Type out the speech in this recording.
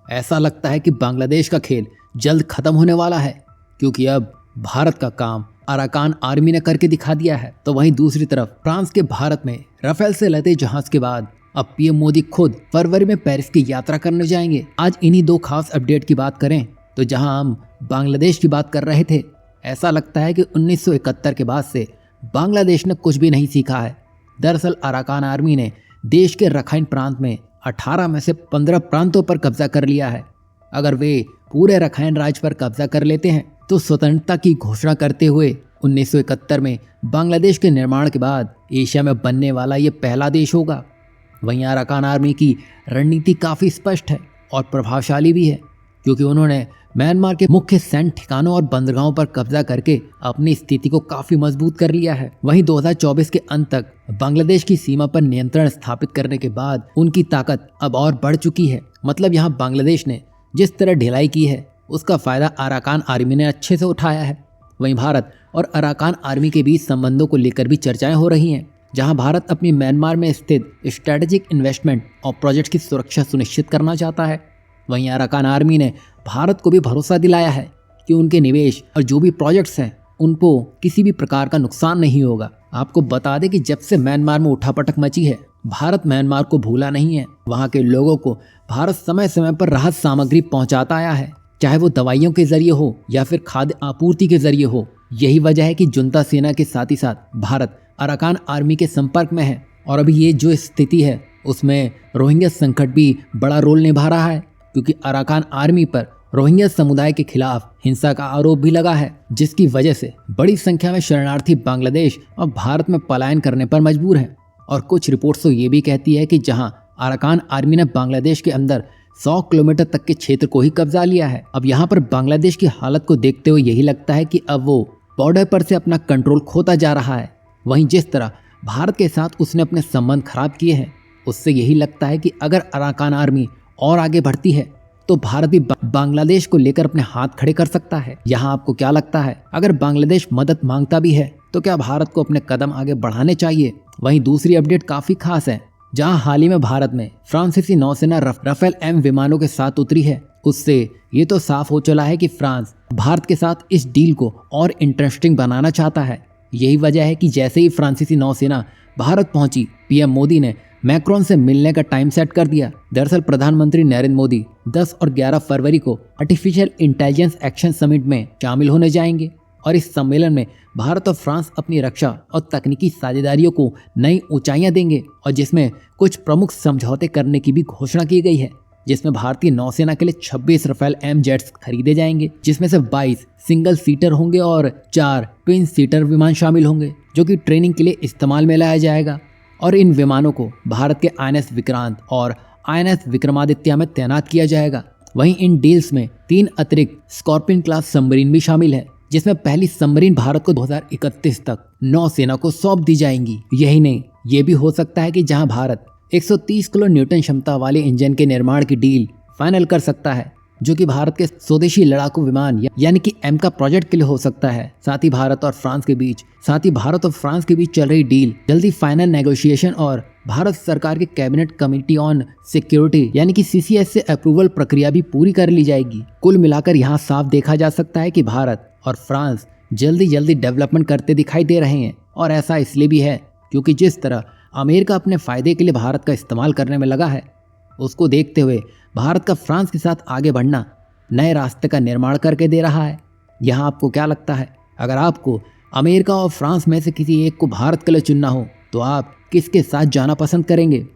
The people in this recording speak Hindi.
ऐसा लगता है कि बांग्लादेश का खेल जल्द खत्म होने वाला है, क्योंकि अब भारत का काम अराकान आर्मी ने करके दिखा दिया है। तो वहीं दूसरी तरफ फ्रांस के भारत में राफेल से लदे जहाज के बाद अब पीएम मोदी खुद फरवरी में पेरिस की यात्रा करने जाएंगे। आज इन्हीं दो खास अपडेट की बात करें तो जहां हम बांग्लादेश की बात कर रहे थे, ऐसा लगता है कि 1971 के बाद से बांग्लादेश ने कुछ भी नहीं सीखा है। दरअसल अराकान आर्मी ने देश के रखाइन प्रांत में 18 में से 15 प्रांतों पर कब्जा कर लिया है। अगर वे पूरे रखाइन राज्य पर कब्जा कर लेते हैं तो स्वतंत्रता की घोषणा करते हुए 1971 में बांग्लादेश के निर्माण के बाद एशिया में बनने वाला ये पहला देश होगा। वहीं अराकान आर्मी की रणनीति काफ़ी स्पष्ट है और प्रभावशाली भी है, क्योंकि उन्होंने म्यांमार के मुख्य सैन्य ठिकानों और बंदरगाहों पर कब्जा करके अपनी स्थिति को काफी मजबूत कर लिया है। वहीं 2024 के अंत तक बांग्लादेश की सीमा पर नियंत्रण स्थापित करने के बाद उनकी ताकत अब और बढ़ चुकी है। मतलब यहाँ बांग्लादेश ने जिस तरह ढिलाई की है उसका फायदा अराकान आर्मी ने अच्छे से उठाया है। वहीं भारत और अराकान आर्मी के बीच संबंधों को लेकर भी चर्चाएं हो रही हैं, जहां भारत अपनी म्यांमार में स्थित स्ट्रेटेजिक इन्वेस्टमेंट और प्रोजेक्ट की सुरक्षा सुनिश्चित करना चाहता है। वहीं अराकान आर्मी ने भारत को भी भरोसा दिलाया है कि उनके निवेश और जो भी प्रोजेक्ट्स हैं उनको किसी भी प्रकार का नुकसान नहीं होगा। आपको बता दें कि जब से म्यांमार में उठापटक मची है, भारत म्यांमार को भूला नहीं है। वहाँ के लोगों को भारत समय समय पर राहत सामग्री पहुँचाता आया है, चाहे वो दवाइयों के जरिए हो या फिर खाद्य आपूर्ति के जरिए हो। यही वजह है कि जुंता सेना के साथ ही साथ भारत अराकान आर्मी के संपर्क में है। और अभी ये जो स्थिति है उसमें रोहिंग्या संकट भी बड़ा रोल निभा रहा है, क्योंकि अराकान आर्मी पर रोहिंग्या समुदाय के खिलाफ हिंसा का आरोप भी लगा है, जिसकी वजह से बड़ी संख्या में शरणार्थी बांग्लादेश और भारत में पलायन करने पर मजबूर हैं। और कुछ रिपोर्ट्स तो ये भी कहती है कि जहां अराकान आर्मी ने बांग्लादेश के अंदर 100 किलोमीटर तक के क्षेत्र को ही कब्जा लिया है, अब यहाँ पर बांग्लादेश की हालत को देखते हुए यही लगता है कि अब वो बॉर्डर पर से अपना कंट्रोल खोता जा रहा है। वहीं जिस तरह भारत के साथ उसने अपने संबंध खराब किए हैं, उससे यही लगता है कि अगर अराकान आर्मी और आगे बढ़ती है तो भारत भी बांग्लादेश को लेकर अपने हाथ खड़े कर सकता है। यहाँ आपको क्या लगता है, अगर बांग्लादेश मदद मांगता भी है तो क्या भारत को अपने कदम आगे बढ़ाने चाहिए? वहीं दूसरी अपडेट काफी खास है, जहां हाल ही में भारत में फ्रांसीसी नौसेना राफेल एम विमानों के साथ उतरी है। उससे ये तो साफ हो चला है कि फ्रांस भारत के साथ इस डील को और इंटरेस्टिंग बनाना चाहता है। यही वजह है कि जैसे ही फ्रांसीसी नौसेना भारत पहुंची, पीएम मोदी ने मैक्रोन से मिलने का टाइम सेट कर दिया। दरअसल प्रधानमंत्री नरेंद्र मोदी 10 और 11 फरवरी को आर्टिफिशियल इंटेलिजेंस एक्शन समिट में शामिल होने जाएंगे और इस सम्मेलन में भारत और फ्रांस अपनी रक्षा और तकनीकी साझेदारियों को नई ऊंचाइयां देंगे, और जिसमें कुछ प्रमुख समझौते करने की भी घोषणा की गई है, जिसमें भारतीय नौसेना के लिए 26 राफेल एम जेट्स खरीदे जाएंगे, जिसमें से 22 सिंगल सीटर होंगे और 4 ट्विन सीटर विमान शामिल होंगे, जो कि ट्रेनिंग के लिए इस्तेमाल में लाया जाएगा। और इन विमानों को भारत के आईएनएस विक्रांत और आईएनएस विक्रमादित्य में तैनात किया जाएगा। वहीं इन डील्स में 3 अतिरिक्त स्कॉर्पियन क्लास सबमरीन भी शामिल है, जिसमें पहली सबमरीन भारत को 2031 तक नौसेना को सौंप दी जाएंगी। यही नहीं, ये भी हो सकता है कि जहां भारत 130 किलो न्यूटन क्षमता वाले इंजन के निर्माण की डील फाइनल कर सकता है, जो कि भारत के स्वदेशी लड़ाकू विमान यानी कि एम का प्रोजेक्ट के लिए हो सकता है। साथ ही भारत और फ्रांस के बीच चल रही डील जल्दी फाइनल नेगोशिएशन और भारत सरकार के कैबिनेट कमेटी ऑन सिक्योरिटी यानी कि सीसीएस से अप्रूवल प्रक्रिया भी पूरी कर ली जाएगी। कुल मिलाकर यहाँ साफ देखा जा सकता है कि भारत और फ्रांस जल्दी डेवलपमेंट करते दिखाई दे रहे हैं। और ऐसा इसलिए भी है क्योंकि जिस तरह अमेरिका अपने फायदे के लिए भारत का इस्तेमाल करने में लगा है, उसको देखते हुए भारत का फ्रांस के साथ आगे बढ़ना नए रास्ते का निर्माण करके दे रहा है। यहाँ आपको क्या लगता है, अगर आपको अमेरिका और फ्रांस में से किसी एक को भारत के लिए चुनना हो तो आप किसके साथ जाना पसंद करेंगे?